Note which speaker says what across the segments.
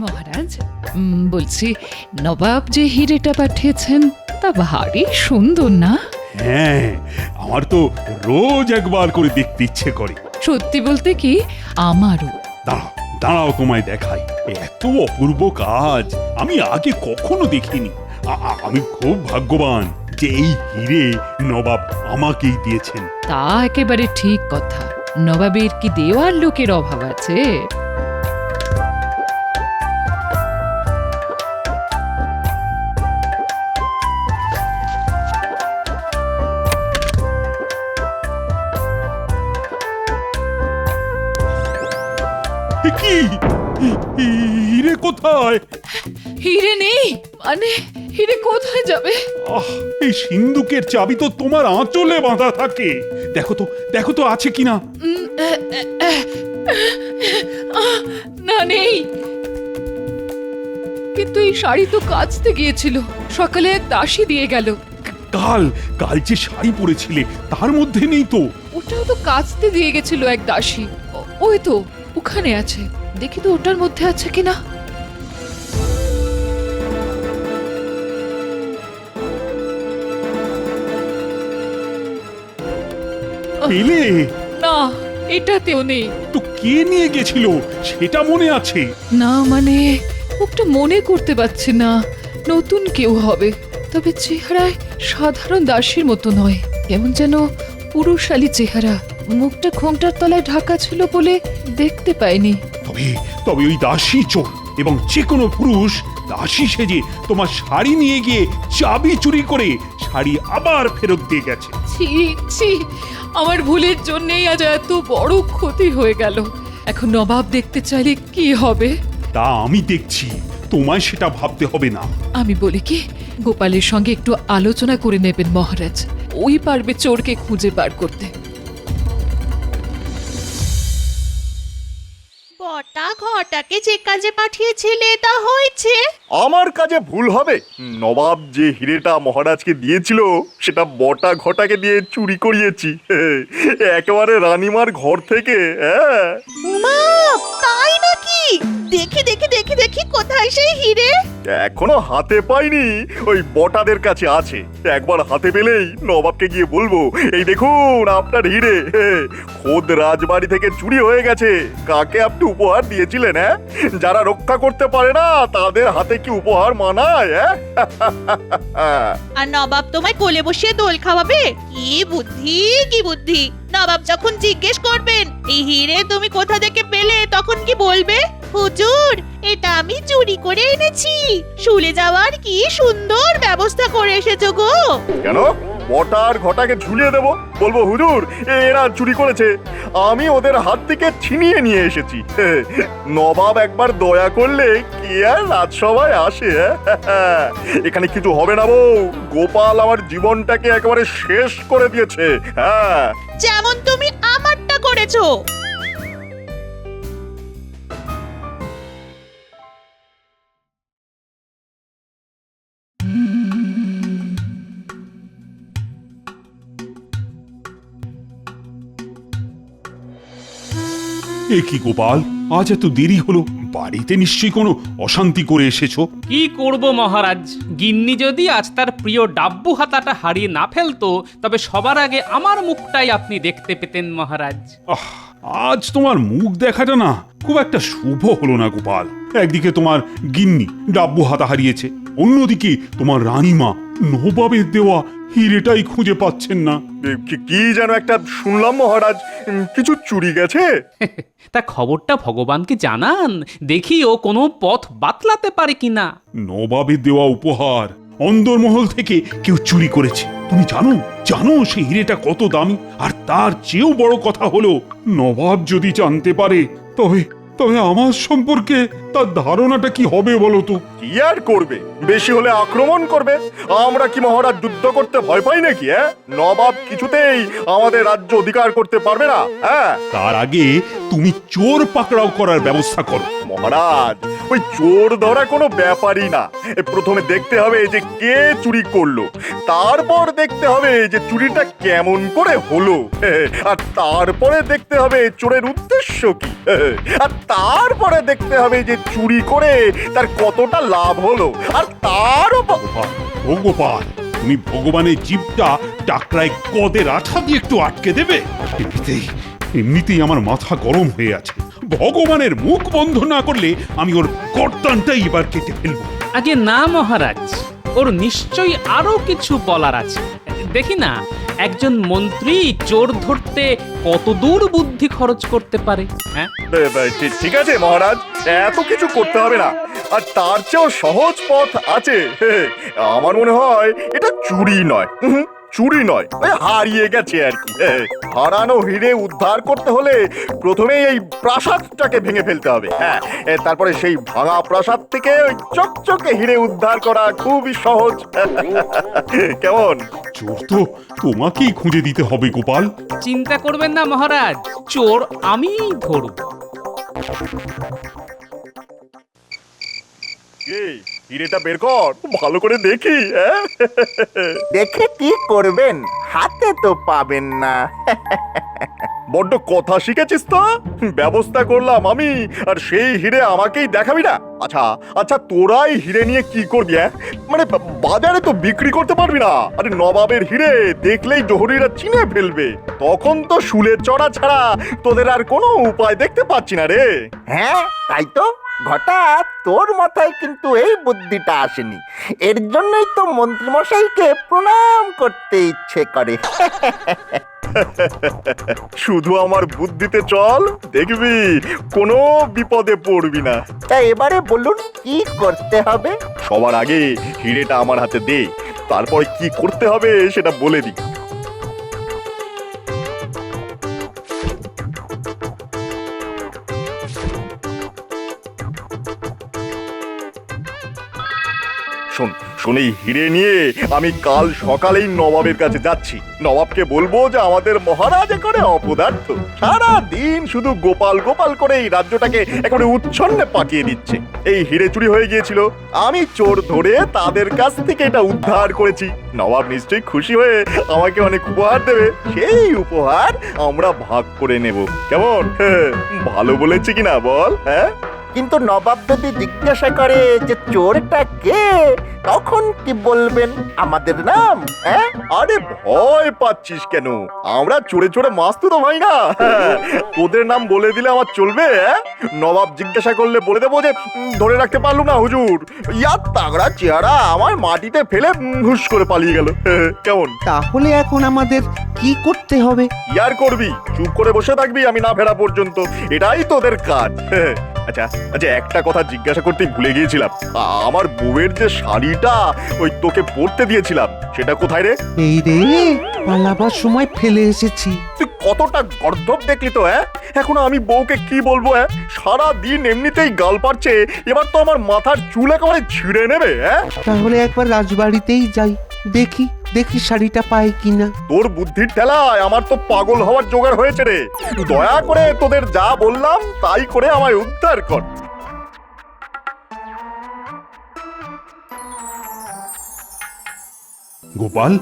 Speaker 1: মহারাজ, বলছি নবাব যে হিরেটা পাঠিয়েছেন তা ভারী সুন্দর না?
Speaker 2: হ্যাঁ, আমার তো রোজ একবার করে দেখতে ইচ্ছে করে।
Speaker 1: সত্যি বলতে কি, আমারও।
Speaker 2: দাঁড়াও দাঁড়াও, তোমায় দেখাই। এত অপূর্ব কাজ আমি আগে কখনো দেখিনি। আমি খুব ভাগ্যবান যে এই হিরে নবাব আমাকেই দিয়েছেন।
Speaker 1: তা একেবারে ঠিক কথা। নবাবের কি দেওয়ার লোকের অভাব আছে?
Speaker 2: এ কি, হিরে কোথায়?
Speaker 1: হিরে নেই মানে হিরে কোথায় যাবে?
Speaker 2: আহ, এই সিন্ধুকের চাবি তো তোমার আঁচলে বাঁধা থাকে। দেখো তো আছে কিনা।
Speaker 1: না, নেই। কিন্তু এই শাড়ি তো কাচতে গিয়েছিল, সকালে এক দাসী দিয়ে গেল।
Speaker 2: কাল যে শাড়ি পরেছিলে তার মধ্যে নেই তো।
Speaker 1: ওটাও তো কাচতে দিয়ে গেছিল এক দাসী। ওই তো ওখানে আছে, দেখি তো ওটার মধ্যে আছে কিনা।
Speaker 2: পেলে?
Speaker 1: না, এটাতেও নেই।
Speaker 2: তো কে নিয়ে গেছিল সেটা মনে আছে?
Speaker 1: না মানে ওটা মনে করতে পারছি না। নতুন কেউ হবে, তবে চেহারায় সাধারণ দাসীর মতো নয়, কেমন যেন পুরুষালী চেহারা। মুখটা ঘোমটার তলায় ঢাকা ছিল বলে দেখতে পাইনি।
Speaker 2: তবে ওই দাসী চোর, এবং যে কোনো পুরুষ দাসী সেজে তোমার শাড়ি নিয়ে গিয়ে চাবি চুরি করে শাড়ি আবার ফেরত দিয়ে গেছে।
Speaker 1: ছি ছি, আমার ভুলের জন্যই আজ এত বড় ক্ষতি হয়ে গেল। এখন নবাব দেখতে চাইলে কি হবে?
Speaker 2: তা আমি দেখছি, তোমায় সেটা ভাবতে হবে না।
Speaker 1: আমি বলি কি, গোপালের সঙ্গে একটু আলোচনা করে নেবেন মহারাজ, ওই পারবে চোরকে খুঁজে বার করতে।
Speaker 3: বটা ঘটাকে যে কাজে পাঠিয়েছিলে তা হয়েছে?
Speaker 4: আমার কাজে ভুল হবে? নবাব যে হিরেটা মহারাজকে দিয়েছিল সেটা বটা ঘটাকে দিয়ে চুরি করিয়েছি, একেবারে রানীমার ঘর থেকে। হ্যাঁ,
Speaker 3: মা, তাই নাকি? দেখি দেখি দেখি দেখি কোথায় সেই হিরে?
Speaker 4: এখনো হাতে পাইনি, ওই বটাদের কাছে আছে। একবার হাতে পেলেই নবাবকে গিয়ে বলবো, এই দেখুন আপনার হিরে, খোদ রাজবাড়ি থেকে চুরি হয়ে গেছে। কাকে আপনি উপহার দিয়েছিলেন? হ্যাঁ, যারা রক্ষা করতে পারে না তাদের হাতে কি উপহার মানায়?
Speaker 3: আর নবাব তোমায় কোলে বসিয়ে দোল খাওয়াবে? কি বুদ্ধি, কি বুদ্ধি! নবাব যখন জিজ্ঞেস করবেন এই হিরে তুমি কোথা থেকে পেলে, তখন কি বলবে? হুজুর, এটা আমি চুরি করে এনেছি। শুলে যাওয়ার কি সুন্দর ব্যবস্থা করে এসেছো গো।
Speaker 4: কেন বটার ঘটাকে ঝুলিয়ে দেবো? বলবো হুজুর এরা চুরি করেছে, আমি ওদের হাত থেকে ছিনিয়ে নিয়ে এসেছি। নবাব একবার দয়া করলে কি আর রাজসভায় আসে? এখানে কিছু হবে না বউ, গোপাল আমার জীবনটাকে একেবারে শেষ করে দিয়েছে। হ্যাঁ,
Speaker 3: যেমন তুমি আমারটা করেছো।
Speaker 2: এ কি গোপাল, আজ এত দেরি হলো? বাড়িতে নিশ্চয়ই কোনো অশান্তি করে এসেছো।
Speaker 5: কি করব মহারাজ, গিন্নি যদি আজ তার প্রিয় ডাব্বু হাতাটা হারিয়ে না ফেলতো তবে সবার আগে আমার মুখটাই আপনি দেখতে পেতেন মহারাজ।
Speaker 2: আহ, আজ তোমার মুখ দেখাটা না খুব একটা শুভ হলো না গোপাল। একদিকে তোমার গিন্নি ডাব্বু হাতা হারিয়েছে, অন্যদিকে তোমার রানীমা নবাবের দেওয়া হিরেটাই খুঁজে পাচ্ছেন না।
Speaker 4: কি যেন একটা শুনলাম মহারাজ, কিছু চুরি গেছে।
Speaker 5: তা খবরটা ভগবানকে জানান, দেখি ও কোনো পথ বাতলাতে পারে কিনা।
Speaker 2: নবাবের দেওয়া উপহার অন্দরমহল থেকে কেউ চুরি করেছে। তুমি জানো সেই হিরেটা কত দামি? আর তার চেয়েও বড় কথা হলো, নবাব যদি জানতে পারে তবে আমার সম্পর্কে তার ধারণাটা কি হবে বলো তো?
Speaker 4: কি আর করবে, বেশি হলে আক্রমণ করবে। আমরা কি মহারাজ যুদ্ধ করতে ভয় পাই নাকি? নবাব কিছুতেই আমাদের রাজ্য অধিকার করতে পারবে না। হ্যাঁ,
Speaker 2: তার আগে তুমি চোর পাকড়াও করার ব্যবস্থা করো।
Speaker 4: মহারাজ ওই চোর ধরা কোনো ব্যাপারই না। প্রথমে দেখতে হবে যে কে চুরি করলো, তারপর দেখতে হবে যে চুরিটা কেমন করে হলো, আর তারপরে দেখতে হবে চোরের উদ্দেশ্য কি, আর তারপরে দেখতে হবে যে চুরি করে তার কতটা লাভ হলো, আর তারও
Speaker 2: গোপাল, ও গোপাল, তুমি ভগবানের জীবটা টাকরায় কদের আঠা দিয়ে একটু আটকে দেবে? এমনিতেই আমার মাথা গরম হয়ে আছে। ভগবানের মুখ বন্ধ না করলে আমি ওর গর্দানটাই এবার কেটে ফেলবো।
Speaker 5: আগে না মহারাজ, ওর নিশ্চয়ই আরো কিছু বলার আছে। দেখি না একজন মন্ত্রী চোর ধরতে কত দূর বুদ্ধি খরচ করতে পারে। হ্যাঁ,
Speaker 4: ঠিক আছে মহারাজ, এত কিছু করতে হবে না, আর তার চেয়েও সহজ পথ আছে। আমার মনে হয় এটা চুরি নয়, চুরি নয়, ওই হারিয়ে গেছে আর কি। হারানো হিরে উদ্ধার করতে হলে প্রথমেই এই প্রাসাদটাকে ভেঙে ফেলতে হবে। হ্যাঁ, তারপরে সেই ভাঙা প্রাসাদ থেকে ওই চকচকে হিরে উদ্ধার করা খুবই সহজ। কেমন?
Speaker 2: চোর তো তোমাকেই খুঁজে দিতে হবে গোপাল।
Speaker 5: চিন্তা করবেন না মহারাজ, চোর আমিই ধরব।
Speaker 4: এই হিরেটা বের কর, ভালো করে দেখি।
Speaker 6: দেখে কি করবেন, হাতে তো পাবেন না।
Speaker 4: বড্ড কথা শিখেছিস তো। ব্যবস্থা করলাম আমি, আর সেই হিরে আমাকেই দেখাবি না? আচ্ছা আচ্ছা, তোরাই হিরে নিয়ে কি করবি? মানে বাজারে তো বিক্রি করতে পারবি না। আরে নবাবের হিরে দেখলেই জহরিরা চিনে ফেলবে, তখন তো শুলে চড়া ছাড়া তোদের আর কোনো উপায় দেখতে পাচ্ছি না রে।
Speaker 6: হ্যাঁ তাই তো, ঘটা তোর মাথায় কিন্তু এই বুদ্ধিটা আসেনি। এর জন্যই তো মন্ত্রীমশাইকে প্রণাম করতে ইচ্ছে করে।
Speaker 4: শুধু আমার বুদ্ধিতে চল, দেখবি কোনো বিপদে পড়বি না।
Speaker 6: তা এবারে বলুন কি করতে হবে?
Speaker 4: সবার আগে হিরেটা আমার হাতে দে, তারপরে কি করতে হবে সেটা বলে দিই। শোন শোন, এই হিরে নিয়ে আমি কাল সকালেই নবাবের কাছে যাচ্ছি। নবাবকে বলবো যে আমাদের মহারাজ একেবারে অপদার্থ, সারা দিন শুধু গোপাল গোপাল করে এই রাজ্যটাকে একেবারে উচ্ছন্নে পাঠিয়ে দিচ্ছে। এই হিরে চুরি হয়ে গিয়েছিল, আমি চোর ধরে তাদের কাছ থেকে এটা উদ্ধার করেছি। নবাব নিশ্চয়ই খুশি হয়ে আমাকে অনেক উপহার দেবে, সেই উপহার আমরা ভাগ করে নেব। কেমন? ভালো বলেছি কিনা বল? হ্যাঁ,
Speaker 6: কিন্তু নবাব যদি জিজ্ঞাসা করে যে চোরটা কে, তখন কি বলবেন? আমাদের নাম? হ্যাঁ,
Speaker 4: আরে ভয় পাচ্ছিস কেন? আমরা চোরে চোরে মাস্তুত তো ভাই না। তোদের নাম বলে দিলে আমার চলবে? নবাব জিজ্ঞাসা করলে বলে দেবো যে ধরে রাখতে পারলুম না হুজুর, ইয়ার তাগড়া চেহারা আমার মাটিতে ফেলে হুশ করে পালিয়ে গেল। কেমন?
Speaker 7: তাহলে এখন আমাদের কি করতে হবে?
Speaker 4: ইয়ার করবি, চুপ করে বসে থাকবি আমি না ফেরা পর্যন্ত, এটাই তোদের কাজ। আচ্ছা আচ্ছা, একটা কথা জিজ্ঞাসা করতে ভুলে গিয়েছিলাম, আমার বউয়ের যে শাড়িটা ওই তোকে পরতে দিয়েছিলাম, সেটা কোথায় রে?
Speaker 7: এই রে, পালাবার সময় ফেলে এসেছি।
Speaker 4: তুই কতটা গর্ধব দেখলি তো। এখন আমি বউকে কি বলবো? সারা দিন এমনিতেই গাল পারছে, এবার তো আমার মাথার চুল একেবারে ছিঁড়ে নেবে।
Speaker 7: তাহলে একবার রাজবাড়িতেই যাই, দেখি দেখি শাড়িটা পাই কিনা।
Speaker 4: তোর বুদ্ধির ঠেলায় আমার তো পাগল হওয়ার জোগাড় হয়েছে রে। দয়া করে তোদের যা বললাম তাই করে আমায় উদ্ধার কর।
Speaker 2: গোপাল,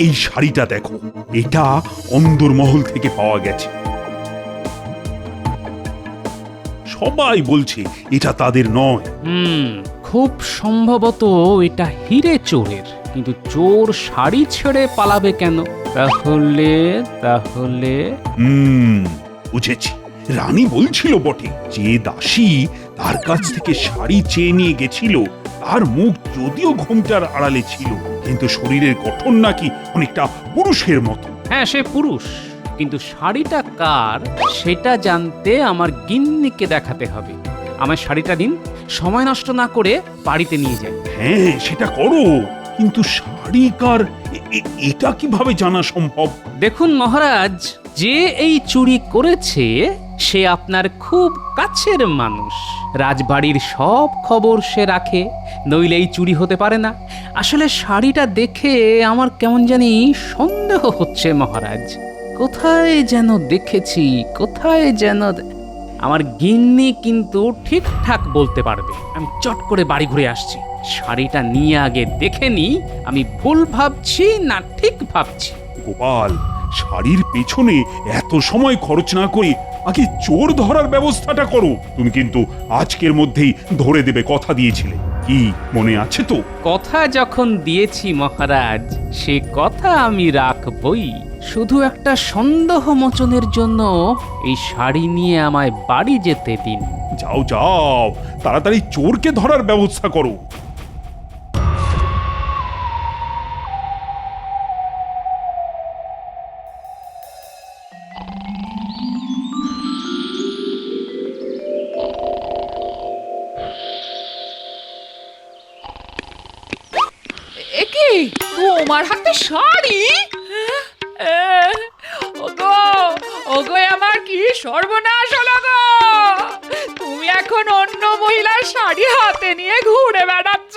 Speaker 2: এই শাড়িটা দেখো, এটা অন্দরমহল থেকে পাওয়া গেছে। সবাই বলছে এটা তাদের নয়।
Speaker 5: খুব সম্ভবত এটা হিরে চোরের, কিন্তু চোর শাড়ি ছেড়ে পালাবে কেন? তাহলে তাহলে
Speaker 2: বুঝেছি। রানী বলছিল বটে যে দাসী তার কাছ থেকে শাড়ি চেয়ে নিয়ে গেছিল, তার মুখ যদিও ঘোমটার আড়ালে ছিল, কিন্তু শরীরের গঠন নাকি অনেকটা পুরুষের মতো।
Speaker 5: হ্যাঁ, সে পুরুষ, কিন্তু শাড়িটা কার সেটা জানতে আমার গিন্নিকে দেখাতে হবে। আমার শাড়িটা দিন, সময় নষ্ট না করে বাড়িতে নিয়ে যাই।
Speaker 2: হ্যাঁ, সেটা করো, কিন্তু শাড়ি কার এটা কিভাবে জানা সম্ভব?
Speaker 5: দেখুন মহারাজ, যে এই চুরি করেছে সে আপনার খুব কাছের মানুষ। রাজবাড়ির সব খবর সে রাখে, নইলে এই চুরি হতে পারে না। আসলে শাড়িটা দেখে আমার কেমন জানি সন্দেহ হচ্ছে মহারাজ। কোথায় যেন দেখেছি, কোথায় যেন। আমার গিন্নি কিন্তু ঠিকঠাক বলতে পারবে। আমি চট করে বাড়ি ঘুরে আসছি। শাড়িটা নিয়ে আগে দেখে নি আমি ভুল ভাবছি না ঠিক ভাবছি।
Speaker 2: গোপাল, শাড়ির পেছনে এত সময় খরচ না করে আগে চোর ধরার ব্যবস্থাটা করো। তুমি কিন্তু আজকের মধ্যেই ধরে দেবে কথা দিয়েছিলে, কি মনে আছে তো?
Speaker 5: কথা যখন দিয়েছি মহারাজ, সে কথা আমি রাখবই। শুধু একটা সন্দেহ মোচনের জন্য এই শাড়ি নিয়ে আমায় বাড়ি যেতে দিন।
Speaker 2: যাও যাও, তাড়াতাড়ি চোরকে ধরার ব্যবস্থা করো।
Speaker 1: একি তোমার হাতে শাড়ি? ওগো ওগো, আমার কি সর্বনাশ হলো গো! তুমি এখন অন্য মহিলার শাড়ি হাতে নিয়ে ঘুরে বেড়াচ্ছ?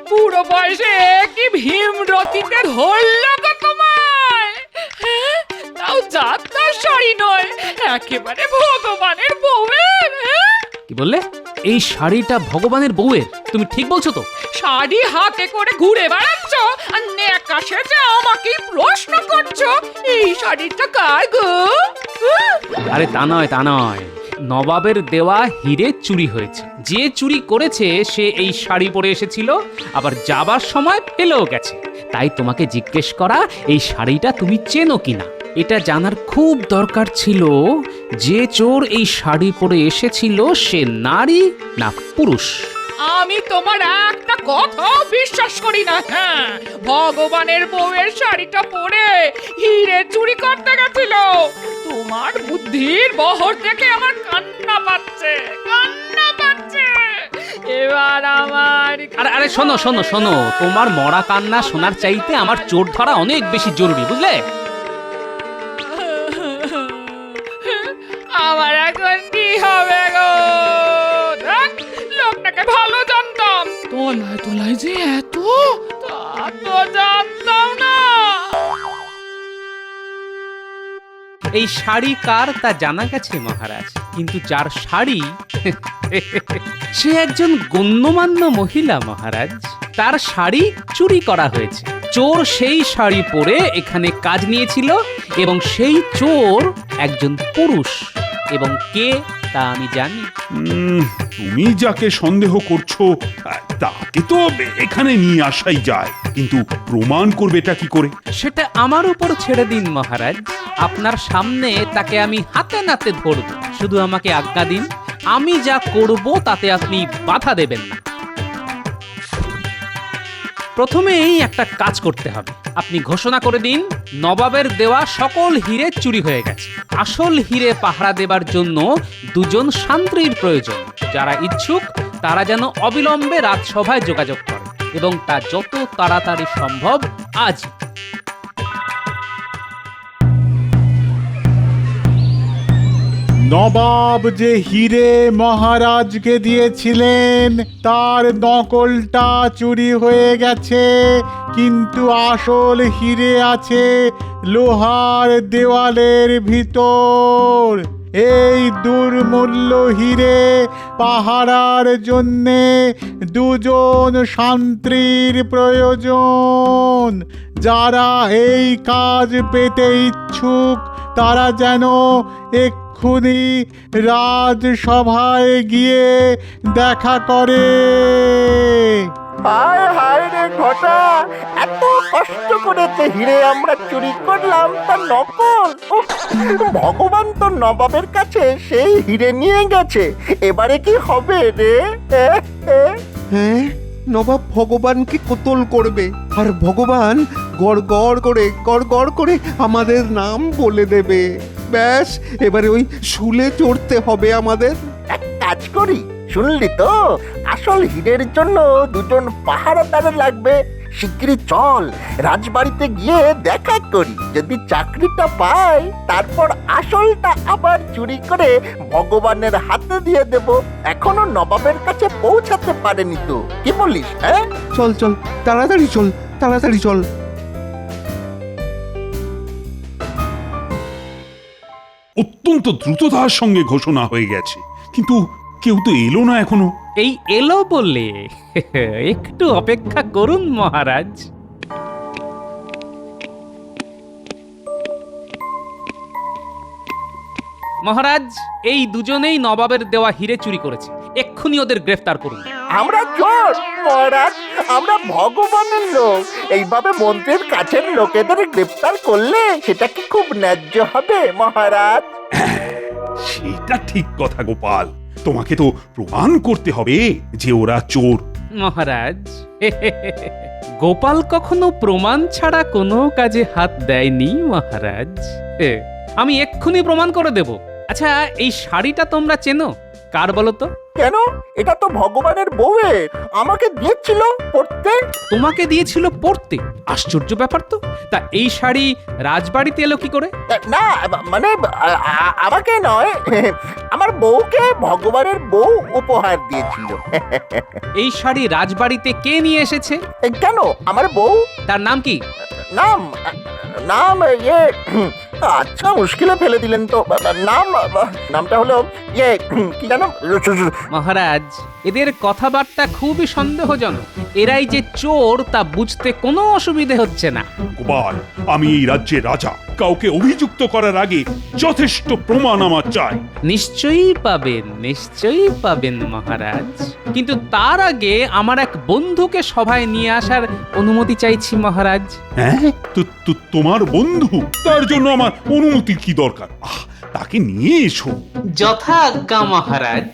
Speaker 1: পুরো বয়সে কি ভীমরতিতে ধরলো গো তোমায়? তাও যাত্রার শাড়ি নয়, একেবারে ভগবানের বউয়ের।
Speaker 5: কি বললে? এই শাড়িটা ভগবানের বউয়ের? তুমি ঠিক বলছো তো?
Speaker 1: শাড়ি হাতে করে ঘুরে বেড়াচ্ছ আর নেকা সেজে আমাকে প্রশ্ন করছো এই শাড়িটা কার গো?
Speaker 5: আরে তা নয়, তা নয়। নবাবের দেওয়া হিরে চুরি হয়েছে। যে চুরি করেছে সে এই শাড়ি পরে এসেছিল, আবার যাবার সময় ফেলেও গেছে। তাই তোমাকে জিজ্ঞেস করা এই শাড়িটা তুমি চেনো কিনা। এটা জানার খুব দরকার ছিল যে চোর এই শাড়ি পরে এসেছিল সে নারী না পুরুষ।
Speaker 1: আমি তোমার একটা কথাও বিশ্বাস করি না। হ্যাঁ, ভগবানের বউয়ের শাড়িটা পরে হিরে চুরি করতে গেছিল। তোমার বুদ্ধির বহর দেখে আমার কান্না পাচ্ছে, কান্না পাচ্ছে। এবার আমার
Speaker 5: আরে আরে শোনো শোনো শোনো, তোমার মরা কান্না শোনার চাইতে আমার চোর ধরা অনেক বেশি জরুরি, বুঝলে?
Speaker 1: আমার এখন কি হবে গো? দেখ, লোকটাকে ভালো জানতাম, তোলায় তোলায় যে এত, তা তো জানতাম না।
Speaker 5: এই শাড়ি কার তা জানা গেছে মহারাজ, কিন্তু যার শাড়ি সে একজন গণ্যমান্য মহিলা মহারাজ। তার শাড়ি চুরি করা হয়েছে। চোর সেই শাড়ি পরে এখানে কাজ নিয়েছিল এবং সেই চোর একজন পুরুষ। এবং কে তা আমি জানি।
Speaker 2: তুমি যাকে সন্দেহ করছো তাকে তো এখানে নিয়ে আসাই যায়, কিন্তু প্রমাণ করবেটা কি করে?
Speaker 5: সেটা আমার উপর ছেড়ে দিন মহারাজ। আপনার সামনে তাকে আমি হাতে নাতে ধরব। শুধু আমাকে আজ্ঞা দিন, আমি যা করব তাতে আপনি বাধা দেবেন না। প্রথমেই একটা কাজ করতে হবে। আপনি ঘোষণা করে দিন নবাবের দেওয়া সকল হিরে চুরি হয়ে গেছে। আসল হিরে পাহারা দেবার জন্য দুজন শান্ত্রীর প্রয়োজন। যারা ইচ্ছুক তারা যেন অবিলম্বে রাজসভায় যোগাযোগ করে এবং তা যত তাড়াতাড়ি সম্ভব আজ।
Speaker 8: নবাব যে হিরে মহারাজকে দিয়েছিলেন তার নকলটা চুরি হয়ে গেছে, কিন্তু আসল হিরে আছে লোহার দেওয়ালের ভিতর। এই দুর্মূল্য হিরে পাহারার জন্যে দুজন শান্ত্রীর প্রয়োজন। যারা এই কাজ পেতে ইচ্ছুক তারা যেন এক্ষুনি রাজসভায় গিয়ে দেখা করে।
Speaker 6: হায় হায় রে ঘটা, এত কষ্ট করে যে হিরে আমরা চুরি করলাম তার নকল। উফ, ভগবান তো নবাবের কাছে সেই হিরে নিয়ে গেছে। এবারে কি হবে রে?
Speaker 7: হ্যাঁ, নবাব ভগবানকে কোতল করবে, আর ভগবান গড় গড় করে আমাদের নাম বলে দেবে। ব্যাস, এবারে ওই শুলে চড়তে হবে আমাদের।
Speaker 6: এক কাজ করি, শুনলি তো, আসল হীরের জন্য দুজন পাহারাদার লাগবে। শিগগিরই চল, রাজবাড়িতে গিয়ে দেখা করি। যদি চাকরিটা পাই তারপর আসলটা আবার চুরি করে ভগবানের হাতে দিয়ে দেব। এখনো নবাবের কাছে পৌঁছাতে পারেনি তো, কি বলিস? হ্যাঁ,
Speaker 7: চল চল, তাড়াতাড়ি চল, তাড়াতাড়ি চল।
Speaker 2: অত্যন্ত দ্রুততার সঙ্গে ঘোষণা হয়ে গেছে, কিন্তু কেউ তো এলো না এখনো।
Speaker 5: এই এলো বলে একটু অপেক্ষা করুন মহারাজ। মহারাজ, এই দুজনেই নবাবের দেওয়া হিরে চুরি করেছে, এক্ষুনি ওদের গ্রেফতার করুন।
Speaker 6: আমরা চোর মহারাজ, আমরা ভগবানের লোক। এইভাবে মন্ত্রীর কাছের লোকেদের গ্রেপ্তার করলে সেটা কি খুব ন্যায্য হবে মহারাজ?
Speaker 2: সেটা ঠিক কথা গোপাল, তোমাকে তো প্রমাণ করতে হবে যে ওরা চোর।
Speaker 5: মহারাজ, গোপাল কখনো প্রমাণ ছাড়া কোনো কাজে হাত দেয়নি মহারাজ। আমি এক্ষুনি প্রমাণ করে দেব। আচ্ছা, এই শাড়িটা তোমরা চেনো? কার বলো তো?
Speaker 6: কেন? এটা তো ভগবানের বউয়ের, আমাকে দিয়েছিল পড়তে।
Speaker 5: তোমাকে দিয়েছিল পড়তে? আশ্চর্য ব্যাপার তো। তা এই শাড়ি রাজবাড়িতে এলো কি করে?
Speaker 6: না মানে আমাকে নয়, আমার বউকে ভগবানের বউ উপহার দিয়েছিল।
Speaker 5: এই শাড়ি রাজবাড়িতে কে নিয়ে এসেছে?
Speaker 6: কেন? আমার বউ।
Speaker 5: তার নাম কি?
Speaker 6: নাম নাম আচ্ছা, মুশকিলে ফেলে দিলেন তো। নামটা হলো কি জানো?
Speaker 5: মহারাজ, এদের কথাবার্তা খুবই সন্দেহজনক। এরাই যে চোর তা বুঝতে কোনো অসুবিধে হচ্ছে না।
Speaker 2: গোপাল, আমি এই রাজ্যের রাজা, কাউকে অভিযুক্ত করার আগে যথেষ্ট প্রমাণ আমার চাই।
Speaker 5: নিশ্চয়ই পাবেন, নিশ্চয়ই পাবেন মহারাজ, কিন্তু তার আগে আমার এক বন্ধুকে সভায় নিয়ে আসার অনুমতি চাইছি মহারাজ।
Speaker 2: হ্যাঁ, তোমার বন্ধু? তার জন্য আমার অনুমতির কি দরকার? তাকে নিয়ে এসো।
Speaker 5: যথা আজ্ঞা মহারাজ।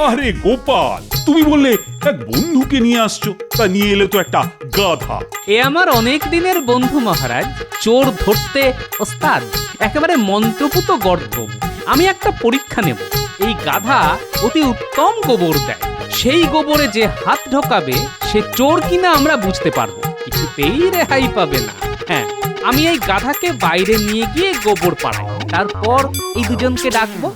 Speaker 2: আরে গোপাল, তুমি বললে এক বন্ধুকে নিয়ে আসছো, তা নিয়ে এলে তো একটা গাধা।
Speaker 5: এ আমার অনেক দিনের বন্ধু মহারাজ, চোর ধরতে ওস্তাদ, একেবারে মন্ত্রপুত গর্ধ। আমি একটা পরীক্ষা নেব। এই গাধা অতি উত্তম গোবর দেয়, সেই গোবরে যে হাত ঢোকাবে সে চোর কিনা আমরা বুঝতে পারবো, কিছুতেই রেহাই পাবে না। হ্যাঁ, আমি এই গাধাকে বাইরে নিয়ে গিয়ে গোবর পাড়াই, তারপর এই দুজনকে ডাকবো।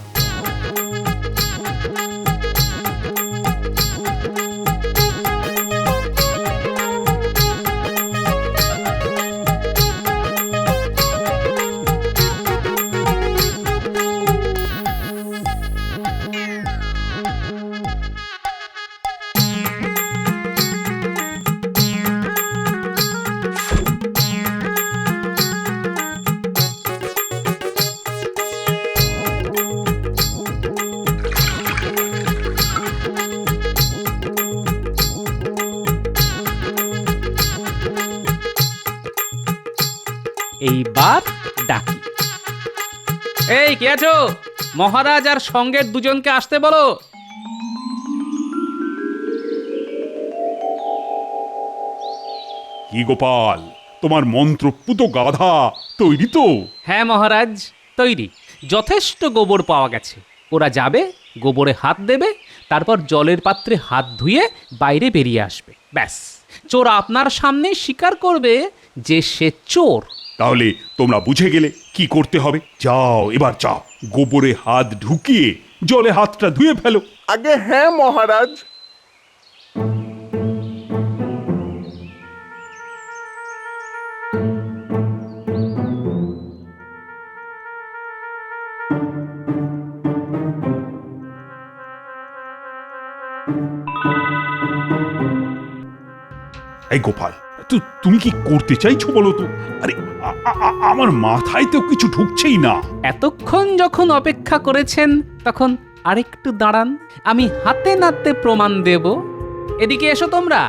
Speaker 5: এইবার ডাকি। এই কে আছো? মহারাজ আর সঙ্গের দুজনকে আসতে বলো।
Speaker 2: কি গোপাল, তোমার মন্ত্রপুত গাধা তৈরি তো?
Speaker 5: হ্যাঁ মহারাজ, তৈরি। যথেষ্ট গোবর পাওয়া গেছে। ওরা যাবে, গোবরে হাত দেবে, তারপর জলের পাত্রে হাত ধুয়ে বাইরে বেরিয়ে আসবে। ব্যাস, চোর আপনার সামনে স্বীকার করবে যে সে চোর।
Speaker 2: তাহলে তোমরা বুঝে গেলে কি করতে হবে। যাও, এবার যাও, গোবরে হাত ঢুকিয়ে জলে হাতটা ধুয়ে ফেলো।
Speaker 4: আগে হ্যাঁ মহারাজ।
Speaker 2: এই গোপাল, তুমি কি করতে চাইছো বলো তো? আরে আমার মাথায় তো কিছু ঢুকছেই না।
Speaker 5: এতক্ষণ যখন অপেক্ষা করেছেন তখন আরেকটু দাঁড়ান, আমি হাতে নাতে প্রমাণ দেব। এদিকে এসো তোমরা।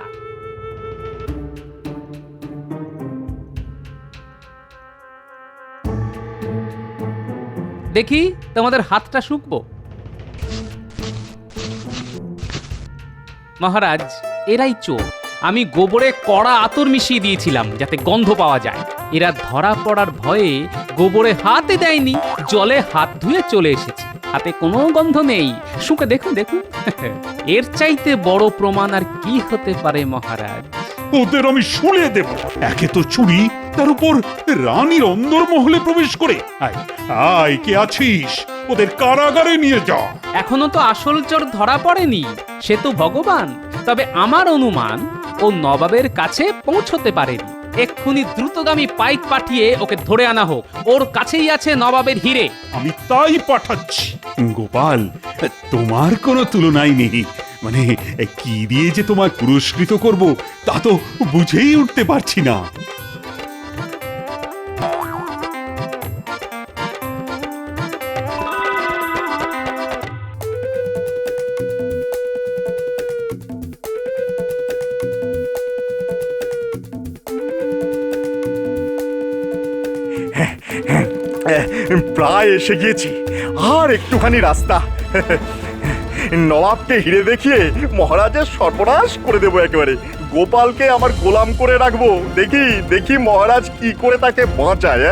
Speaker 5: দেখি তোমাদের হাতটা শুকবো। মহারাজ, এরাই চোর। আমি গোবরে কড়া আতর মিশিয়ে দিয়েছিলাম যাতে গন্ধ পাওয়া যায়। এরা ধরা পড়ার ভয়ে গোবরে হাতে দেয়নি, জলে হাত ধুয়ে চলে এসেছে। হাতে কোনো গন্ধ নেই। শুকে দেখুন, দেখুন। এর চাইতে বড় প্রমাণ আর কি হতে পারে মহারাজ?
Speaker 2: ওদের আমি শুলে দেব। একে তো চুরি, তার উপর রানীর অন্দরমহলে প্রবেশ করে। আয় আয়, কে আছিস? ওদের কারাগারে নিয়ে যা।
Speaker 5: এখনো তো আসল চোর ধরা পড়েনি, সে তো ভগবান। তবে আমার অনুমান ও নবাবের কাছে পৌঁছতে পারেনি। এক্ষুনি দ্রুতগামী পাইক পাঠিয়ে ওকে ধরে আনা হোক। ওর কাছেই আছে নবাবের হিরে।
Speaker 2: আমি তাই পাঠাচ্ছি। গোপাল, তোমার কোনো তুলনাই নেই। মানে কি দিয়ে যে তোমায় পুরস্কৃত করব তা তো বুঝেই উঠতে পারছি না।
Speaker 4: প্রায় এসে গিয়েছি, আর একটুখানি রাস্তা। নবাবকে হিরে দেখিয়ে মহারাজের সর্বনাশ করে দেবো একেবারে। গোপালকে আমার গোলাম করে রাখবো। দেখি দেখি মহারাজ কি করে তাকে বাঁচায়।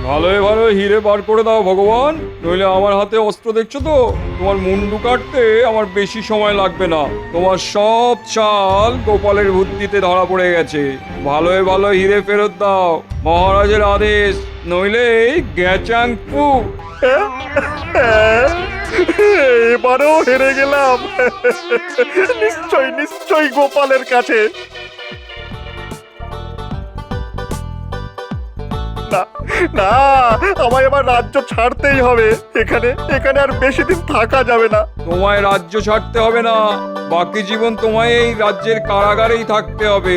Speaker 9: ভালোই ভালো হিরে বার করে দাও ভগবান, নইলে আমার হাতে অস্ত্র দেখছো তো, তোমার মুন্ডু কাটতে আমার বেশি সময় লাগবে না। তোমার সব চাল গোপালের বুদ্ধিতে ধরা পড়ে গেছে। ভালোই ভালো হিরে ফেরত দাও, মহারাজের আদেশ, নইলে গ্যাচাং পু।
Speaker 4: এবারেও হেরে গেলাম। নিশ্চয় নিশ্চয় গোপালের কাছে। না না, আমায় এবার রাজ্য ছাড়তেই হবে। এখানে এখানে আর বেশি দিন থাকা যাবে না।
Speaker 9: তোমায় রাজ্য ছাড়তে হবে না, বাকি জীবন তোমায় এই রাজ্যের কারাগারেই থাকতে হবে।